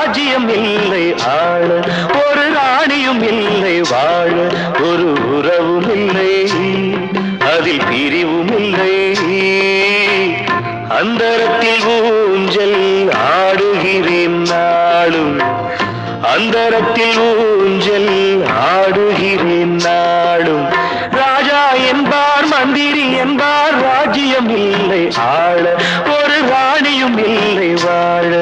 ராஜ்யம் இல்லை ஆள, ஒரு ராணியும் இல்லை வாழ, ஒரு உறவும் இல்லை அதில் பிரிவும் இல்லை. அந்தரத்தில் ஊஞ்சல் ஆடுகிறேன் நாளும், அந்தரத்தில் ஊஞ்சல் ஆடுகிறேன் நாளும். ராஜா என்பார் மந்திரி என்பார் ராஜ்யம் இல்லை ஆள, ஒரு ராணியும் இல்லை வாழ.